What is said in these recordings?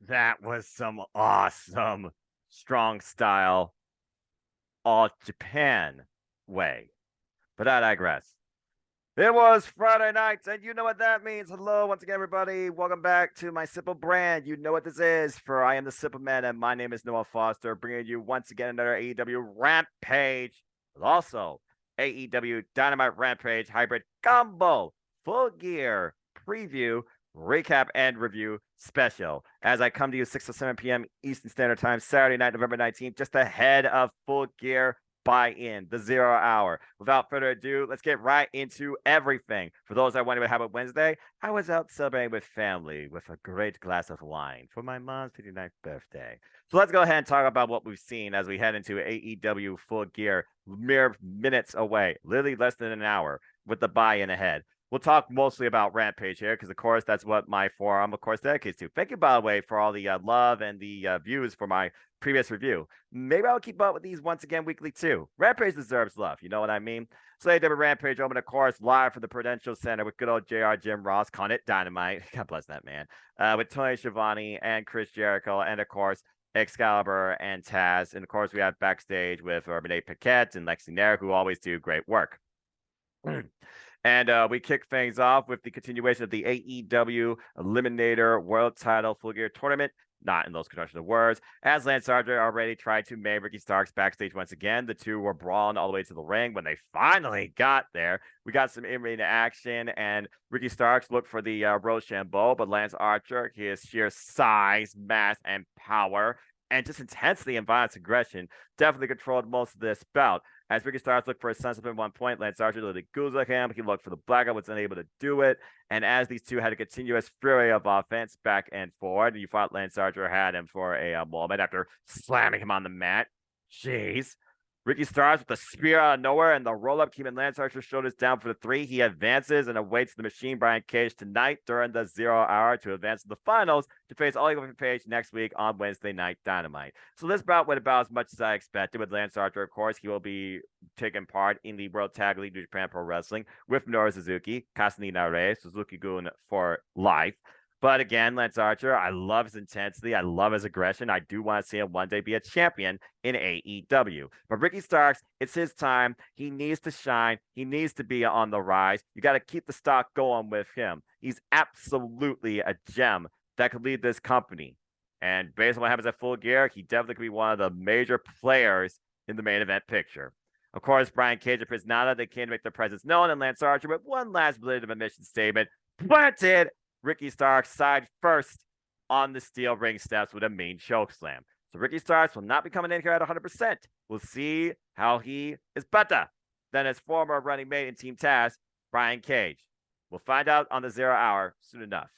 That was some awesome, strong style, all Japan way. But I digress. It was Friday night, and you know what that means. Hello, once again, everybody. Welcome back to my Simple brand. You know what this is, for I am the Simple Man, and my name is Noah Foster, bringing you once again another AEW Rampage, but also AEW Dynamite Rampage Hybrid Combo Full Gear Preview, Recap, and Review Special. As I come to you 6 to 7 p.m. Eastern Standard Time, Saturday night, November 19th, just ahead of Full Gear Buy-in, the 0 hour. Without further ado, let's get right into everything. For those that wonder what happened Wednesday, I was out celebrating with family with a great glass of wine for my mom's 59th birthday. So let's go ahead and talk about what we've seen as we head into AEW Full Gear, mere minutes away, literally less than an hour, with the buy-in ahead. We'll talk mostly about Rampage here because, of course, that's what my forum, of course, dedicates to. Thank you, by the way, for all the love and the views for my previous review. Maybe I'll keep up with these once again weekly, too. Rampage deserves love. You know what I mean? So AEW Rampage opened, of course, live from the Prudential Center with good old JR Jim Ross, calling it Dynamite. God bless that man. With Tony Schiavone and Chris Jericho, and, of course, Excalibur and Taz. And, of course, we have backstage with Renee Paquette and Lexi Nair, who always do great work. And we kick things off with the continuation of the AEW Eliminator World Title Full Gear Tournament. Not in those conventional words. As Lance Archer already tried to maim Ricky Starks backstage once again, the two were brawling all the way to the ring. When they finally got there, we got some in-ring action, and Ricky Starks looked for the Rochambeau, but Lance Archer, his sheer size, mass, and power, and just intensity and violent aggression, definitely controlled most of this bout. As Ricky Starks looked for his sunset at one point, Lance Archer literally goozled him. He looked for the blackout, was unable to do it. And as these two had a continuous fury of offense back and forward, you thought Lance Archer had him for a moment after slamming him on the mat. Jeez. Ricky Starks with the spear out of nowhere and the roll-up, keeping Lance Archer's shoulders down for the 3. He advances and awaits the Machine Brian Cage tonight during the 0 hour to advance to the finals to face All Elite Page next week on Wednesday Night Dynamite. So this bout went about as much as I expected. With Lance Archer, of course, he will be taking part in the World Tag League New Japan Pro Wrestling with Minoru Suzuki, Kasumi Nare, Suzuki-gun for life. But again, Lance Archer, I love his intensity. I love his aggression. I do want to see him one day be a champion in AEW. But Ricky Starks, it's his time. He needs to shine. He needs to be on the rise. You got to keep the stock going with him. He's absolutely a gem that could lead this company. And based on what happens at Full Gear, he definitely could be one of the major players in the main event picture. Of course, Brian Cage and Prisnada, they came to make their presence known, and Lance Archer with one last bit of a mission statement. Planted Ricky Starks side first on the steel ring steps with a mean choke slam. So Ricky Starks will not be coming in here at 100%. We'll see how he is better than his former running mate in Team Taz, Brian Cage. We'll find out on the 0 hour soon enough.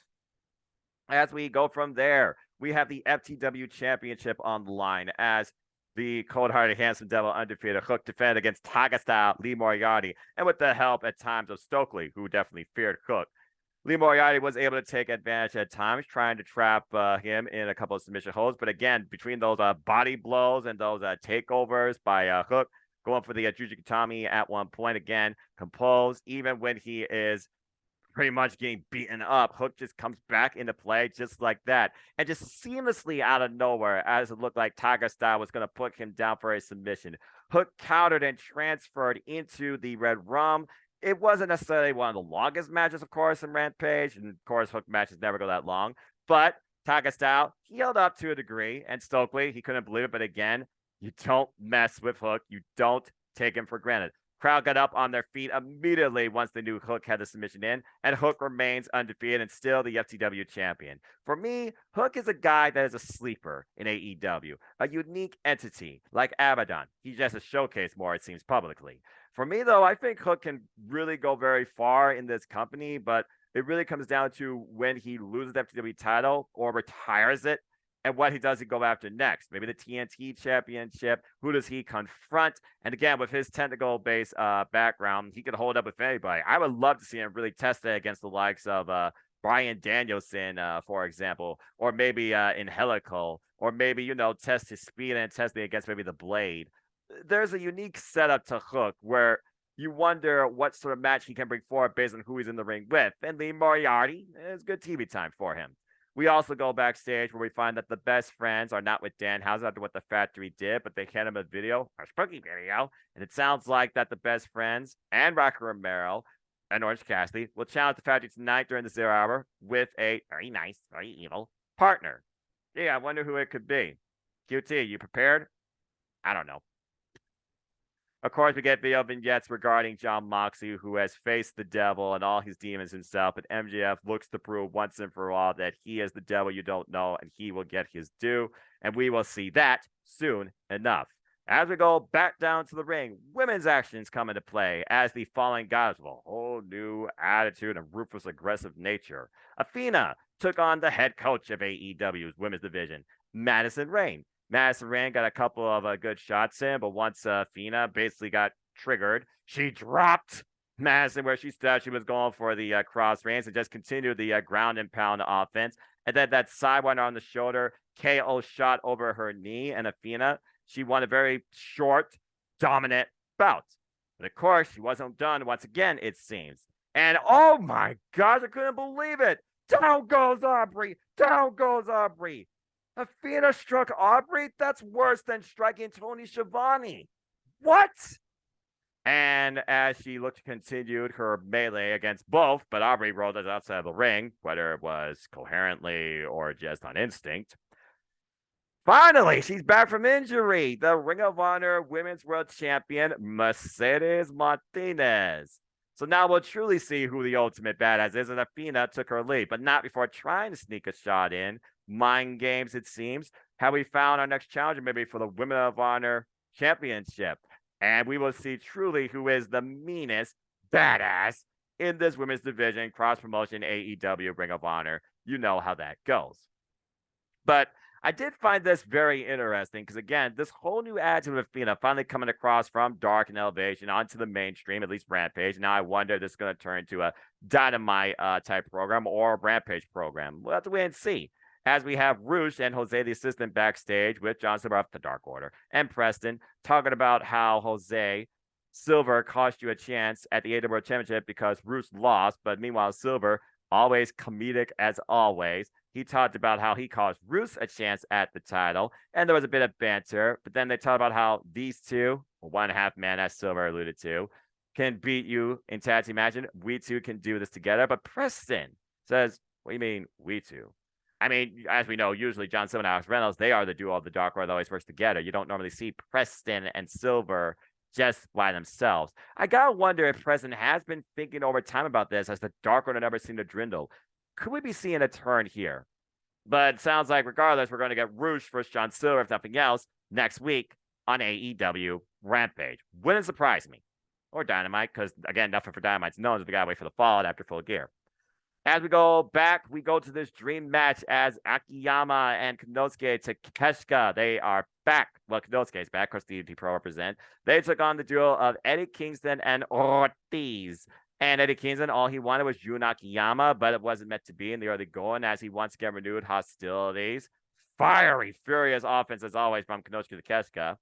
As we go from there, we have the FTW Championship on the line as the cold-hearted, handsome devil undefeated Hook defended against Takeshita, Lee Moriarty, and with the help at times of Stokely, who definitely feared Hook. Lee Moriarty was able to take advantage at times, trying to trap him in a couple of submission holds. But again, between those body blows and those takeovers by Hook, going for the Jujikatami at one point, again, composed, even when he is pretty much getting beaten up, Hook just comes back into play just like that. And just seamlessly out of nowhere, as it looked like Takeshita was going to put him down for a submission. Hook countered and transferred into the Red Rum. It wasn't necessarily one of the longest matches, of course, in Rampage. And, of course, Hook matches never go that long. But Takeshita, he held up to a degree. And Stokely, he couldn't believe it. But again, you don't mess with Hook. You don't take him for granted. Crowd got up on their feet immediately once they knew Hook had the submission in. And Hook remains undefeated and still the FTW champion. For me, Hook is a guy that is a sleeper in AEW. A unique entity like Abaddon. He's just a showcase more, it seems, publicly. For me, though, I think Hook can really go very far in this company, but it really comes down to when he loses the FTW title or retires it and what he does he go after next. Maybe the TNT championship. Who does he confront? And again, with his technical-based background, he could hold up with anybody. I would love to see him really test it against the likes of Bryan Danielson, for example, or maybe in Helical, or maybe, test his speed and test it against maybe the Blade. There's a unique setup to Hook where you wonder what sort of match he can bring forward based on who he's in the ring with. And Lee Moriarty is good TV time for him. We also go backstage where we find that the best friends are not with Danhausen after what the factory did, but they hand him a video, a spooky video, and it sounds like that the best friends and Rocky Romero and Orange Cassidy will challenge the factory tonight during the 0 hour with a very nice, very evil partner. Yeah, I wonder who it could be. QT, you prepared? I don't know. Of course, we get video vignettes regarding Jon Moxley, who has faced the devil and all his demons himself, but MJF looks to prove once and for all that he is the devil you don't know, and he will get his due, and we will see that soon enough. As we go back down to the ring, women's actions come into play as the Fallen Goddess with a whole new attitude and ruthless, aggressive nature. Athena took on the head coach of AEW's women's division, Madison Rayne. Madison Rayne got a couple of good shots in, but once Athena basically got triggered, she dropped Madison where she thought she was going for the cross reins and just continued the ground and pound offense. And then that sidewinder on the shoulder, KO shot over her knee, and Athena, she won a very short, dominant bout. But of course, she wasn't done once again, it seems. And oh my gosh, I couldn't believe it. Down goes Aubrey. Down goes Aubrey. Athena struck Aubrey? That's worse than striking Tony Schiavone. What? And as she looked to continue her melee against both, but Aubrey rolled us outside of the ring, whether it was coherently or just on instinct. Finally, she's back from injury. The Ring of Honor Women's World Champion, Mercedes Martinez. So now we'll truly see who the ultimate badass is, and Athena took her lead, but not before trying to sneak a shot in. Mind games, it seems. Have we found our next challenger maybe for the Women of Honor Championship? And we will see truly who is the meanest badass in this women's division, cross-promotion AEW Ring of Honor. You know how that goes. But I did find this very interesting because, again, this whole new attitude of Athena finally coming across from Dark and Elevation onto the mainstream, at least Rampage. Now I wonder if this is going to turn into a Dynamite type program or a Rampage program. We'll have to wait and see. As we have Roosh and Jose, the assistant, backstage with John Silver of the Dark Order and Preston talking about how Jose Silver cost you a chance at the AEW World Championship because Roosh lost, but meanwhile Silver, always comedic as always, he talked about how he cost Roosh a chance at the title, and there was a bit of banter, but then they talked about how these two, 1.5 man, as Silver alluded to, can beat you in tag team match. We two can do this together, but Preston says, what do you mean, we two? I mean, as we know, usually John Silver and Alex Reynolds, they are the duo of the Dark Order that always works together. You don't normally see Preston and Silver just by themselves. I gotta wonder if Preston has been thinking over time about this as the Dark Order never seemed to dwindle. Could we be seeing a turn here? But it sounds like regardless, we're going to get Roosh versus John Silver, if nothing else, next week on AEW Rampage. Wouldn't surprise me. Or Dynamite, because, again, nothing for Dynamite's known, so we gotta wait for the Fallout after Full Gear. As we go back, we go to this dream match as Akiyama and Konosuke Takeshita. They are back. Well, Konosuke's back, of course, DDT Pro represent. They took on the duo of Eddie Kingston and Ortiz. And Eddie Kingston, all he wanted was Jun Akiyama, but it wasn't meant to be in the early going as he wants to get renewed hostilities. Fiery, furious offense, as always, from Konosuke Takeshita.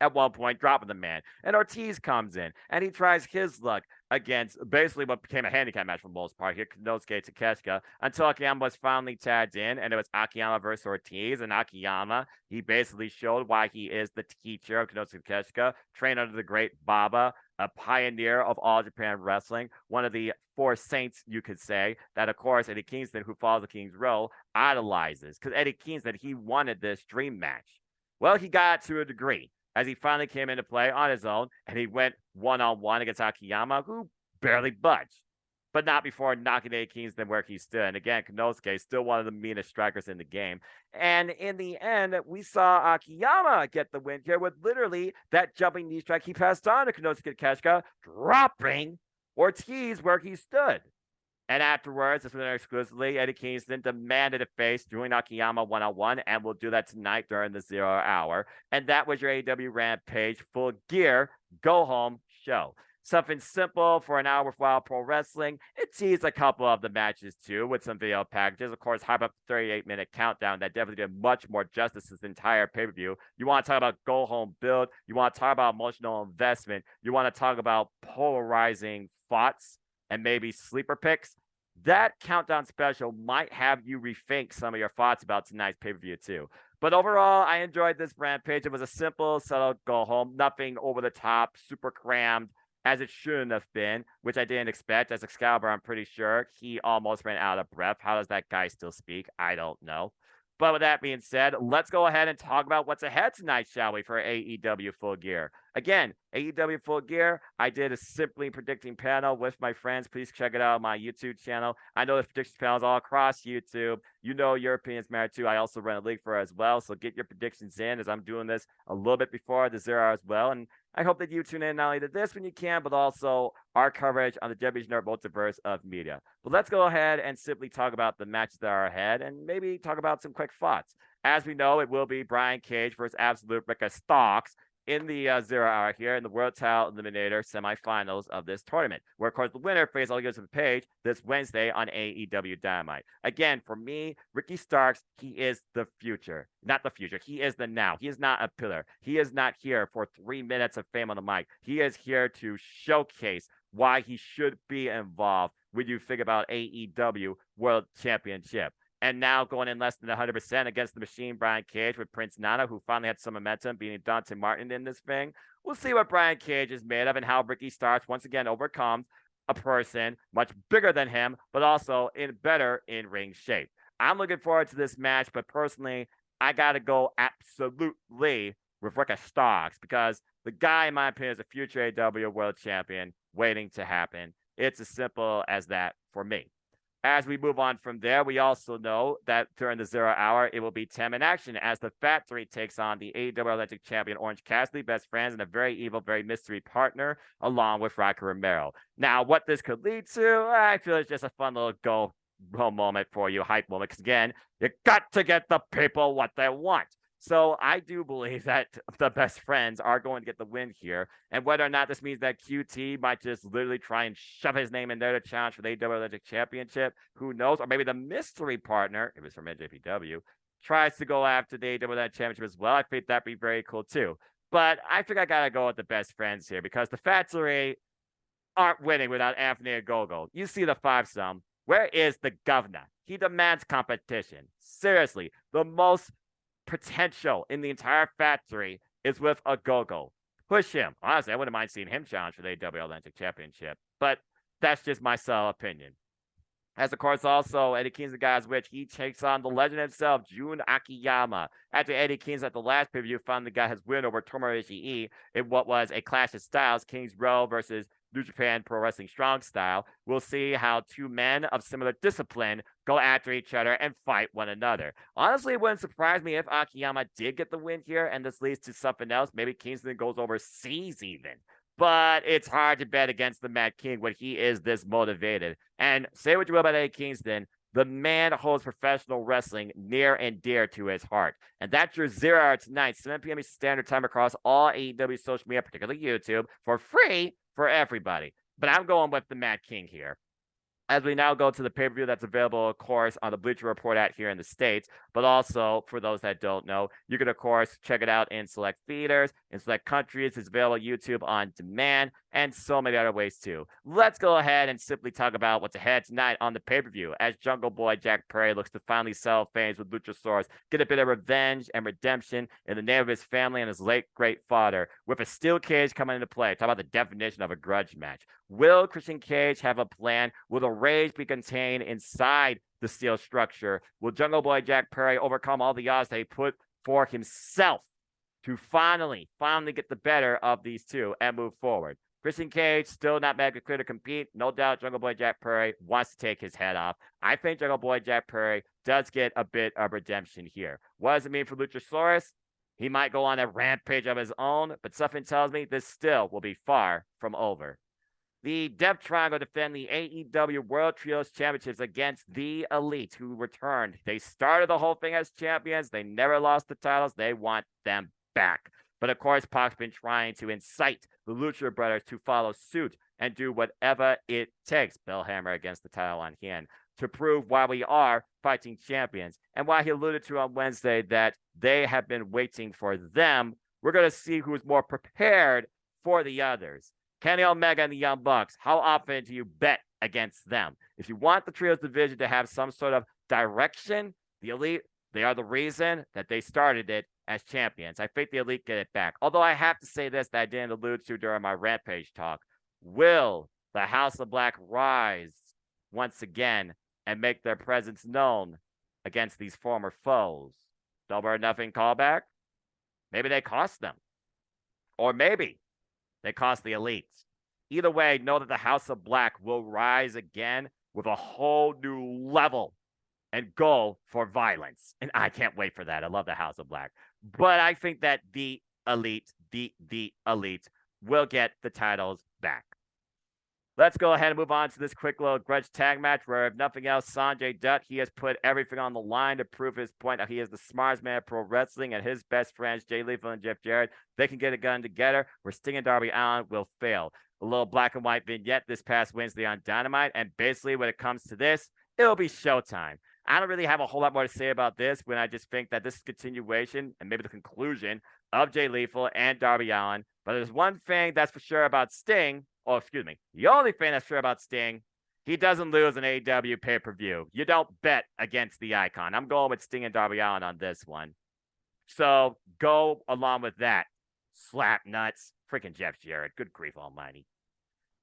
At one point, dropping the man. And Ortiz comes in, and he tries his luck against basically what became a handicap match for the most part here, Konosuke Takeshita, until Akiyama was finally tagged in, and it was Akiyama versus Ortiz. And Akiyama, he basically showed why he is the teacher of Konosuke Takeshita, trained under the great Baba, a pioneer of All Japan Wrestling, one of the four saints, you could say, that, of course, Eddie Kingston, who follows the King's Row, idolizes. Because Eddie Kingston, he wanted this dream match. Well, he got it to a degree, as he finally came into play on his own, and he went one-on-one against Akiyama, who barely budged, but not before knocking Eddie Kingston where he stood. And again, Konosuke is still one of the meanest strikers in the game. And in the end, we saw Akiyama get the win here with literally that jumping knee strike he passed on to Konosuke Takeshita, dropping Ortiz where he stood. And afterwards, this was exclusively, Eddie Kingston demanded a face doing Akiyama one-on-one, and we'll do that tonight during the 0 hour. And that was your AEW Rampage Full Gear go-home show. Something simple for an hour with Wild Pro Wrestling. It teased a couple of the matches, too, with some video packages. Of course, hype up the 38-minute countdown that definitely did much more justice to this entire pay-per-view. You want to talk about go-home build. You want to talk about emotional investment. You want to talk about polarizing thoughts and maybe sleeper picks. that countdown special might have you rethink some of your thoughts about tonight's pay-per-view too. But overall, I enjoyed this Rampage. It was a simple, subtle go home, nothing over the top, super crammed, as it shouldn't have been, which I didn't expect. As Excalibur, I'm pretty sure he almost ran out of breath. How does that guy still speak? I don't know. But with that being said, let's go ahead and talk about what's ahead tonight, shall we, for AEW Full Gear. Again, AEW Full Gear, I did a Simply Predicting panel with my friends. Please check it out on my YouTube channel. I know there's prediction panels all across YouTube. You know your opinions matter too. I also run a league for it as well, so get your predictions in, as I'm doing this a little bit before the 0 hour as well. And I hope that you tune in not only to this when you can, but also our coverage on the WWE Nerd Multiverse of media. But let's go ahead and simply talk about the matches that are ahead and maybe talk about some quick thoughts. As we know, it will be Brian Cage versus Absolute Ricky Starks in the 0 hour here in the World Title Eliminator semifinals of this tournament, where, of course, the winner faces all goes to the page this Wednesday on AEW Dynamite. Again, for me, Ricky Starks, he is the future. Not the future. He is the now. He is not a pillar. He is not here for 3 minutes of fame on the mic. He is here to showcase why he should be involved when you think about AEW World Championship. And now going in less than 100% against the Machine, Brian Cage, with Prince Nana, who finally had some momentum, beating Dante Martin in this thing. We'll see what Brian Cage is made of and how Ricky Starks once again overcomes a person much bigger than him, but also better in-ring shape. I'm looking forward to this match, but personally, I got to go absolutely with Ricky Starks because the guy, in my opinion, is a future AEW World Champion waiting to happen. It's as simple as that for me. As we move on from there, we also know that during the 0 hour, it will be 10-man action as the Factory takes on the AEW Electric Champion Orange Cassidy, best friends, and a very evil, very mystery partner, along with Rocky Romero. Now, what this could lead to, I feel it's just a fun little go home moment for you, hype moment, because again, you got to get the people what they want. So I do believe that the best friends are going to get the win here. And whether or not this means that QT might just literally try and shove his name in there to challenge for the AEW Electric Championship, who knows? Or maybe the mystery partner, if it's from NJPW, tries to go after the AEW Electric Championship as well. I think that'd be very cool too. But I think I got to go with the best friends here because the Factory aren't winning without Anthony Ogogo. You see the 5-some. Where is the governor? He demands competition. Seriously, the most potential in the entire Factory is with Ogogo. Push him. Honestly, I wouldn't mind seeing him challenge for the AEW Atlantic Championship, but that's just my sole opinion. As, of course, also Eddie Kingston, guys, which he takes on the legend himself, Jun Akiyama. After Eddie Kingston at the last preview finally got his win over Tomohiro Ishii in what was a clash of styles, Kings Row versus New Japan Pro Wrestling Strong Style. We'll see how two men of similar discipline go after each other and fight one another. Honestly, it wouldn't surprise me if Akiyama did get the win here and this leads to something else. Maybe Kingston goes overseas even. But it's hard to bet against the Mad King when he is this motivated. And say what you will about Eddie Kingston, the man holds professional wrestling near and dear to his heart. And that's your 0 hour tonight, 7 p.m. Standard Time across all AEW social media, particularly YouTube, for free for everybody. But I'm going with the Mad King here. As we now go to the pay-per-view that's available, of course, on the Bleacher Report app here in the States, but also, for those that don't know, you can, of course, check it out in select theaters, in select countries. It's available on YouTube on demand, and so many other ways, too. Let's go ahead and simply talk about what's ahead tonight on the pay-per-view, as Jungle Boy Jack Perry looks to finally settle things with Luchasaurus, get a bit of revenge and redemption in the name of his family and his late, great father, with a steel cage coming into play. Talk about the definition of a grudge match. Will Christian Cage have a plan? Will the rage be contained inside the steel structure? Will Jungle Boy Jack Perry overcome all the odds that he put for himself to finally get the better of these two and move forward? Christian Cage still not mega clear to compete. No doubt Jungle Boy Jack Perry wants to take his head off. I think Jungle Boy Jack Perry does get a bit of redemption here. What does it mean for Luchasaurus? He might go on a rampage of his own, but something tells me this still will be far from over. The Death Triangle defend the AEW World Trios Championships against the Elite, who returned. They started the whole thing as champions. They never lost the titles. They want them back. But of course, Pac's been trying to incite the Lucha Brothers to follow suit and do whatever it takes, Bellhammer against the title on hand, to prove why we are fighting champions. And why he alluded to on Wednesday that they have been waiting for them. We're going to see who's more prepared for the others. Kenny Omega and the Young Bucks, how often do you bet against them. If you want the Trios division to have some sort of direction, the Elite, they are the reason that they started it as champions. I think the Elite get it back. Although I have to say this that I didn't allude to during my Rampage talk. Will the House of Black rise once again and make their presence known against these former foes? Double or nothing callback? Maybe they cost them. Or maybe they cost the Elites. Either way, know that the House of Black will rise again with a whole new level and go for violence. And I can't wait for that. I love the House of Black. But I think that the Elite, the Elite, will get the titles back. Let's go ahead and move on to this quick little grudge tag match where, if nothing else, Sanjay Dutt, he has put everything on the line to prove his point that he is the smartest man in pro wrestling, and his best friends, Jay Lethal and Jeff Jarrett, they can get it done together where Sting and Darby Allin will fail. A little black and white vignette this past Wednesday on Dynamite, and basically when it comes to this, it'll be showtime. I don't really have a whole lot more to say about this when I just think that this is continuation and maybe the conclusion of Jay Lethal and Darby Allin. But there's one thing that's for sure about Sting. Oh, excuse me. The only thing that's sure about Sting, he doesn't lose an AEW pay-per-view. You don't bet against the icon. I'm going with Sting and Darby Allin on this one. So go along with that. Slap nuts. Freaking Jeff Jarrett. Good grief almighty.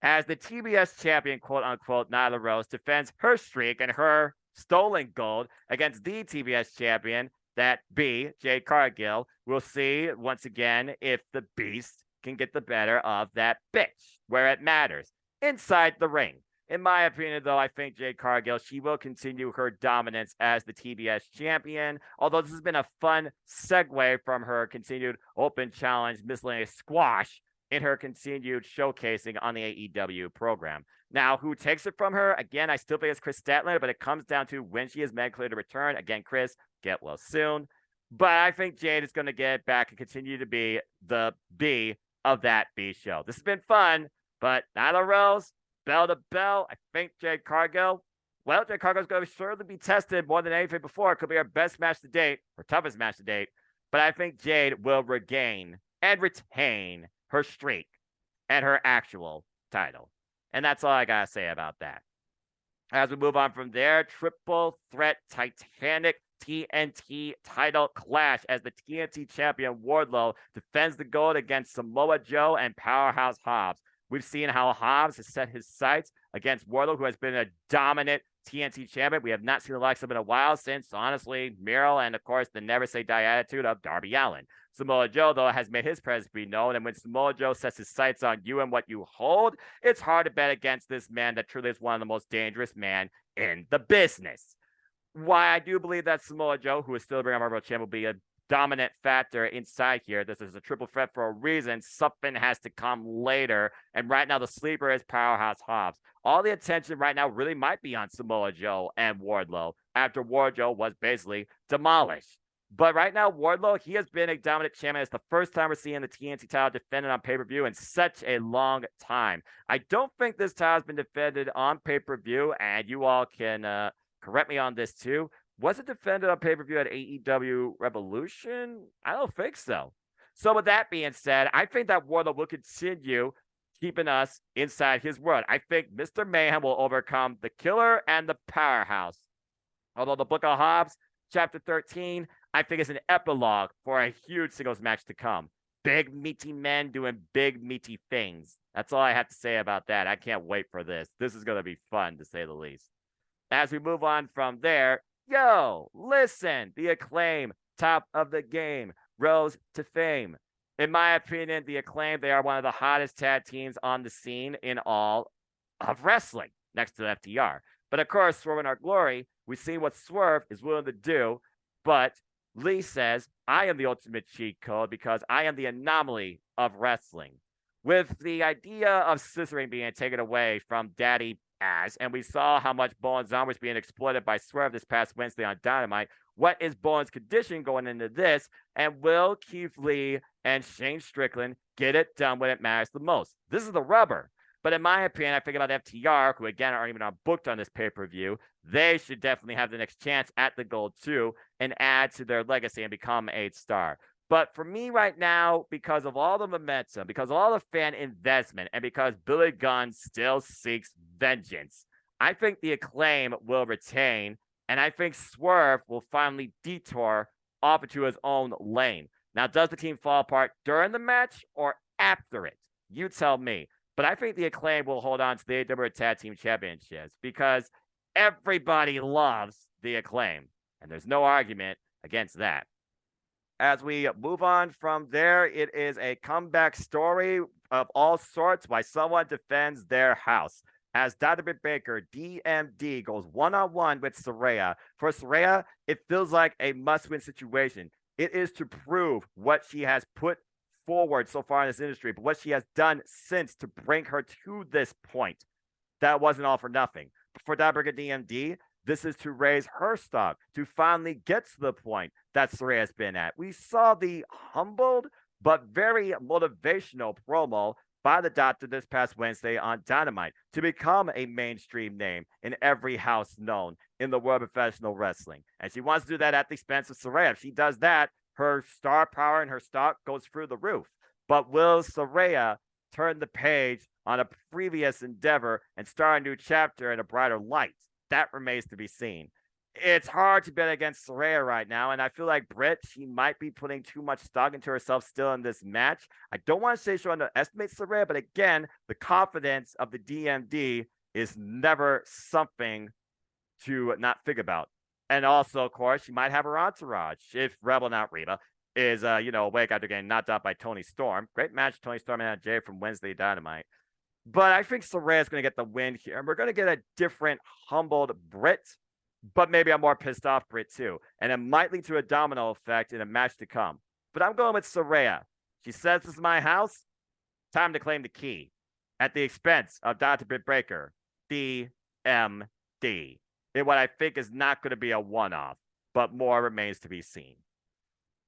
As the TBS champion, quote-unquote, Nyla Rose defends her streak and her stolen gold against the TBS champion, that be Jade Cargill. We'll see once again if the Beast can get the better of that bitch where it matters, inside the ring. In my opinion, though, I think Jade Cargill, she will continue her dominance as the TBS champion, although this has been a fun segue from her continued open challenge miscellaneous squash in her continued showcasing on the AEW program. Now, who takes it from her? Again, I still think it's Chris Statlander, but it comes down to when she is medically to return. Again, Chris, get well soon. But I think Jade is going to get back and continue to be the B of that B show. This has been fun, but Nyla Rose, bell to bell, I think Jade Cargill, well, Jade Cargill's going to certainly be tested more than anything before. It could be her best match to date, her toughest match to date, but I think Jade will regain and retain her streak and her actual title. And that's all I got to say about that. As we move on from there, triple threat Titanic TNT title clash as the TNT champion Wardlow defends the gold against Samoa Joe and Powerhouse Hobbs. We've seen how Hobbs has set his sights against Wardlow, who has been a dominant TNT champion. We have not seen the likes of him in a while since, honestly, Miro and, of course, the never say die attitude of Darby Allin. Samoa Joe, though, has made his presence be known, and when Samoa Joe sets his sights on you and what you hold, it's hard to bet against this man that truly is one of the most dangerous men in the business. Why I do believe that Samoa Joe, who is still bringing our world champion, will be a dominant factor inside here. This is a triple threat for a reason. Something has to come later. And right now, the sleeper is Powerhouse Hobbs. All the attention right now really might be on Samoa Joe and Wardlow after Wardlow was basically demolished. But right now, Wardlow, he has been a dominant champion. It's the first time we're seeing the TNT title defended on pay-per-view in such a long time. I don't think this title has been defended on pay-per-view, and you all can correct me on this too. Was it defended on pay-per-view at AEW Revolution? I don't think so. So with that being said, I think that Wardlow will continue keeping us inside his world. I think Mr. Mayhem will overcome the Killer and the Powerhouse. Although the Book of Hobbs, Chapter 13, I think is an epilogue for a huge singles match to come. Big, meaty men doing big, meaty things. That's all I have to say about that. I can't wait for this. This is going to be fun, to say the least. As we move on from there, yo, listen, the Acclaim, top of the game, rose to fame. In my opinion, the Acclaim, they are one of the hottest tag teams on the scene in all of wrestling, next to FTR. But of course, Swerve in Our Glory, we see what Swerve is willing to do, but Lee says, I am the ultimate cheat code because I am the anomaly of wrestling. With the idea of scissoring being taken away from Daddy Ass, and we saw how much Bowen's arm was being exploited by Swerve this past Wednesday on Dynamite. What is Bowen's condition going into this? And will Keith Lee and Shane Strickland get it done when it matters the most? This is the rubber. But in my opinion, I think about FTR, who again aren't even booked on this pay-per-view. They should definitely have the next chance at the gold too and add to their legacy and become 8-star. But for me right now, because of all the momentum, because of all the fan investment, and because Billy Gunn still seeks vengeance, I think the Acclaim will retain, and I think Swerve will finally detour off into his own lane. Now, does the team fall apart during the match or after it? You tell me. But I think the Acclaim will hold on to the AEW Tag Team Championships because everybody loves the Acclaim, and there's no argument against that. As we move on from there, it is a comeback story of all sorts why someone defends their house. As Dr. Britt Baker, DMD, goes one-on-one with Saraya. For Saraya, it feels like a must-win situation. It is to prove what she has put forward so far in this industry, but what she has done since to bring her to this point. That wasn't all for nothing. But for Dr. DMD, this is to raise her stock, to finally get to the point that Saraya's been at. We saw the humbled but very motivational promo by the Doctor this past Wednesday on Dynamite to become a mainstream name in every house known in the world of professional wrestling. And she wants to do that at the expense of Saraya. If she does that, her star power and her stock goes through the roof. But will Saraya turn the page on a previous endeavor and start a new chapter in a brighter light? That remains to be seen. It's hard to bet against Saraya right now, and I feel like Britt, she might be putting too much stock into herself still in this match. I don't want to say she underestimates Saraya, but again, the confidence of the DMD is never something to not think about. And also, of course, she might have her entourage if Rebel, not Reba, is awake after getting knocked out by Toni Storm. Great match, Toni Storm and Jay from Wednesday Dynamite. But I think Saraya is going to get the win here, and we're going to get a different humbled Britt, but maybe a more pissed off Britt too. And it might lead to a domino effect in a match to come. But I'm going with Saraya. She says, "This is my house. Time to claim the key." At the expense of Dr. Britt Baker, DMD. In what I think is not going to be a one-off, but more remains to be seen.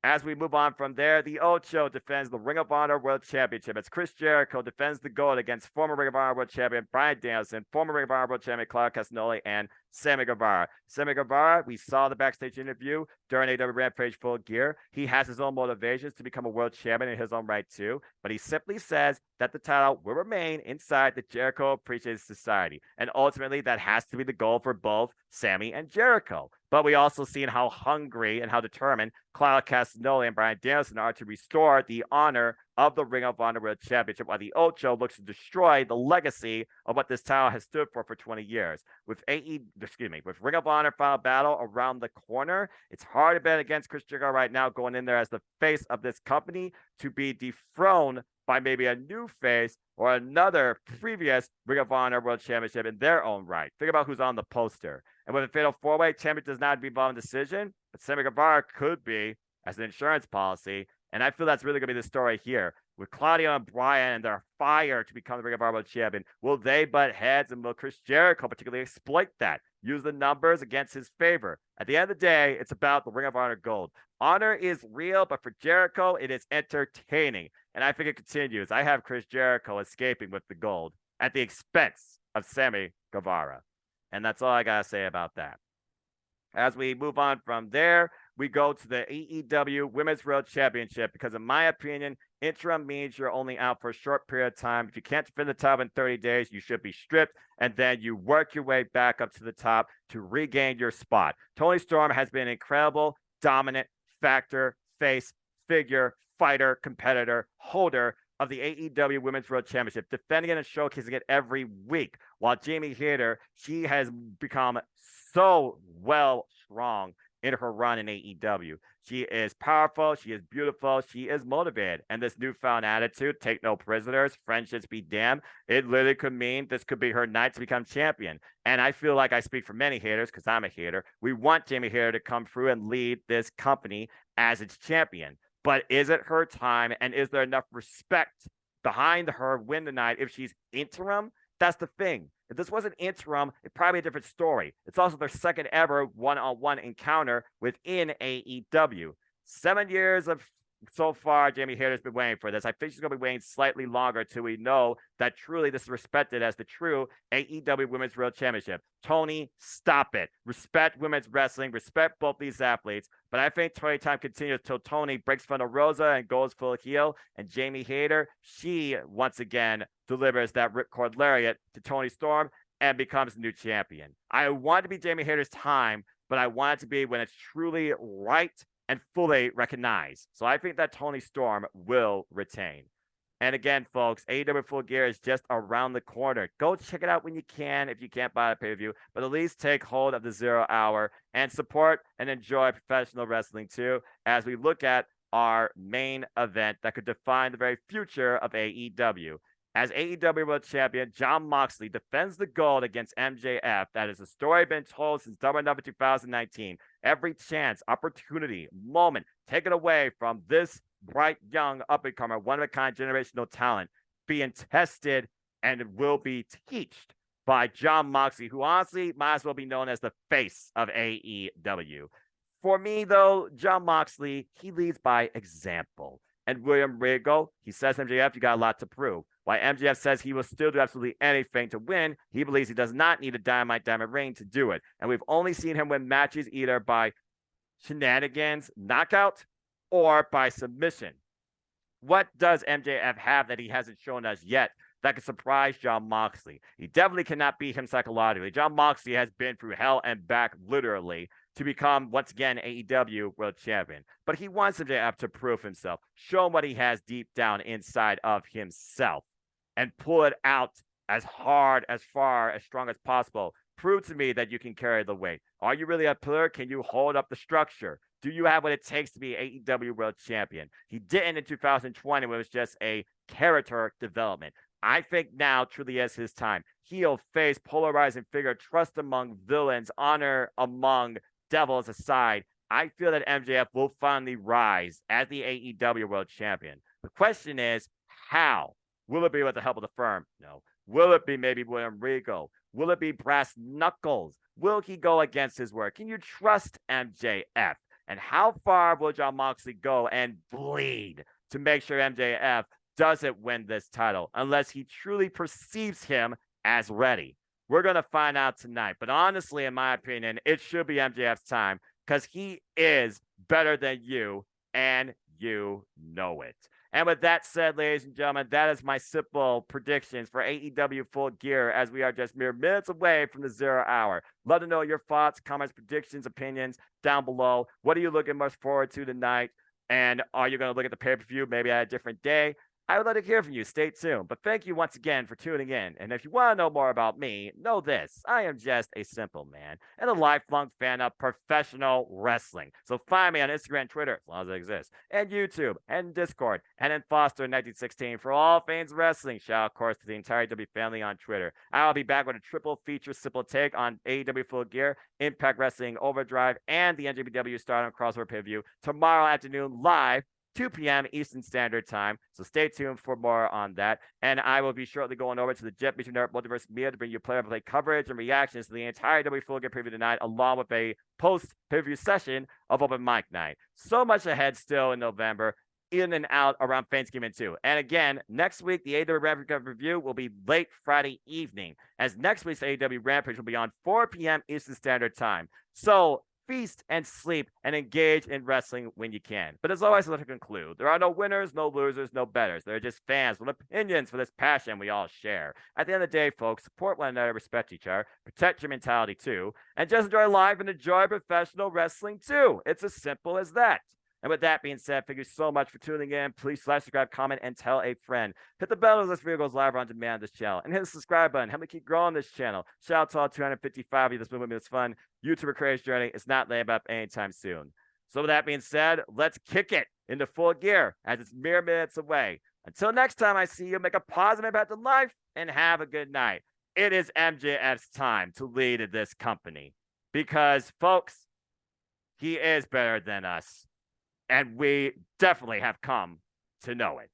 As we move on from there, the Ocho defends the Ring of Honor World Championship as Chris Jericho defends the gold against former Ring of Honor World Champion Bryan Danielson, former Ring of Honor World Champion Claudio Castagnoli, and Sammy Guevara. Sammy Guevara, we saw the backstage interview during AEW Rampage Full Gear. He has his own motivations to become a world champion in his own right too, but he simply says that the title will remain inside the Jericho Appreciated Society. And ultimately, that has to be the goal for both Sammy and Jericho. But we also seen how hungry and how determined Claudio Castagnoli and Bryan Danielson are to restore the honor of the Ring of Honor World Championship, while the Ocho looks to destroy the legacy of what this title has stood for 20 years. With with Ring of Honor Final Battle around the corner, it's hard to bet against Chris Jericho right now going in there as the face of this company to be dethroned by maybe a new face or another previous Ring of Honor World Championship in their own right. Think about who's on the poster. And with a fatal four-way, champion does not be involved in decision, but Sammy Guevara could be as an insurance policy. And I feel that's really going to be the story here. With Claudio and Bryan and their fire to become the Ring of Honor World Champion, will they butt heads, and will Chris Jericho particularly exploit that? Use the numbers against his favor. At the end of the day, it's about the Ring of Honor gold. Honor is real, but for Jericho, it is entertaining. And I think it continues. I have Chris Jericho escaping with the gold at the expense of Sammy Guevara. And that's all I got to say about that. As we move on from there, we go to the AEW Women's World Championship because, in my opinion, interim means you're only out for a short period of time. If you can't defend the title in 30 days, you should be stripped, and then you work your way back up to the top to regain your spot. Toni Storm has been an incredible, dominant factor, face, figure, fighter, competitor, holder of the AEW Women's World Championship, defending it and showcasing it every week. While Jamie Hayter, she has become so strong in her run in AEW. She is powerful, she is beautiful, she is motivated. And this newfound attitude, take no prisoners, friendships be damned, it literally could mean this could be her night to become champion. And I feel like I speak for many haters because I'm a hater. We want Jamie Hayter to come through and lead this company as its champion. But is it her time, and is there enough respect behind her win tonight if she's interim? That's the thing. If this wasn't interim, it'd probably be a different story. It's also their second ever one-on-one encounter within AEW. 7 years of so far, Jamie Hayter's been waiting for this. I think she's going to be waiting slightly longer till we know that truly this is respected as the true AEW Women's World Championship. Tony, stop it. Respect women's wrestling. Respect both these athletes. But I think Tony time continues till Tony breaks front of Rosa and goes full heel. And Jamie Hayter, she once again delivers that ripcord lariat to Toni Storm. and becomes the new champion. I want it to be Jamie Hayter's time, but I want it to be when it's truly right and fully recognized. So I think that Toni Storm will retain. And again, folks, AEW Full Gear is just around the corner. Go check it out when you can, if you can't buy a pay-per-view, but at least take hold of the 0 hour and support and enjoy professional wrestling too, as we look at our main event that could define the very future of AEW. As AEW World Champion, Jon Moxley defends the gold against MJF. That is a story been told since Double or Nothing 2019. Every chance, opportunity, moment taken away from this bright, young, up-and-comer, one-of-a-kind generational talent being tested and will be teached by Jon Moxley, who honestly might as well be known as the face of AEW. For me, though, Jon Moxley, he leads by example. And William Regal, he says, MJF, you got a lot to prove. While MJF says he will still do absolutely anything to win, he believes he does not need a Dynamite Diamond ring to do it. And we've only seen him win matches either by shenanigans, knockout, or by submission. What does MJF have that he hasn't shown us yet that could surprise Jon Moxley? He definitely cannot beat him psychologically. Jon Moxley has been through hell and back, literally, to become, once again, AEW World Champion. But he wants MJF to prove himself, show him what he has deep down inside of himself, and pull it out as hard, as far, as strong as possible. Prove to me that you can carry the weight. Are you really a pillar? Can you hold up the structure? Do you have what it takes to be AEW World Champion? He didn't in 2020 when it was just a character development. I think now truly is his time. Heel, face, polarizing figure, trust among villains, honor among devils aside. I feel that MJF will finally rise as the AEW World Champion. The question is, how? Will it be with the help of the firm? No. Will it be maybe William Regal? Will it be Brass Knuckles? Will he go against his word? Can you trust MJF? And how far will Jon Moxley go and bleed to make sure MJF doesn't win this title unless he truly perceives him as ready? We're going to find out tonight. But honestly, in my opinion, it should be MJF's time because he is better than you, and you know it. And with that said, ladies and gentlemen, that is my simple predictions for AEW Full Gear as we are just mere minutes away from the 0 hour. Let us know your thoughts, comments, predictions, opinions down below. What are you looking most forward to tonight? And are you going to look at the pay-per-view maybe at a different day? I would like to hear from you. Stay tuned. But thank you once again for tuning in. And if you want to know more about me, know this. I am just a simple man and a lifelong fan of professional wrestling. So find me on Instagram, Twitter, as long as it exists, and YouTube, and Discord, and in Foster 1916 for all things wrestling. Shout out, of course, to the entire W family on Twitter. I'll be back with a triple feature simple take on AEW Full Gear, Impact Wrestling Overdrive, and the NJPW Stardom Crossover Pay-Per-View tomorrow afternoon live, 2 p.m. Eastern Standard Time. So stay tuned for more on that. And I will be shortly going over to the Jet Beach Nerd Multiverse Media to bring you play-by-play coverage and reactions to the entire W Full Gear preview tonight, along with a post-preview session of Open Mic Night. So much ahead still in November, in and out around Thanksgiving too. And again, next week, the AEW Rampage review will be late Friday evening, as next week's AEW Rampage will be on 4 p.m. Eastern Standard Time. So feast and sleep and engage in wrestling when you can. But as always, let me conclude, there are no winners, no losers, no betters. There are just fans with opinions for this passion we all share. At the end of the day, folks, support one another, respect each other, protect your mentality too, and just enjoy life and enjoy professional wrestling too. It's as simple as that. And with that being said, thank you so much for tuning in. Please subscribe, comment, and tell a friend. Hit the bell as this video goes live on demand on this channel. And hit the subscribe button. Help me keep growing this channel. Shout out to all 255 of you that's been with me this fun YouTuber creator's journey. It's not laying up anytime soon. So with that being said, let's kick it into Full Gear as it's mere minutes away. Until next time I see you, make a positive impact in life and have a good night. It is MJF's time to lead this company because, folks, he is better than us. And we definitely have come to know it.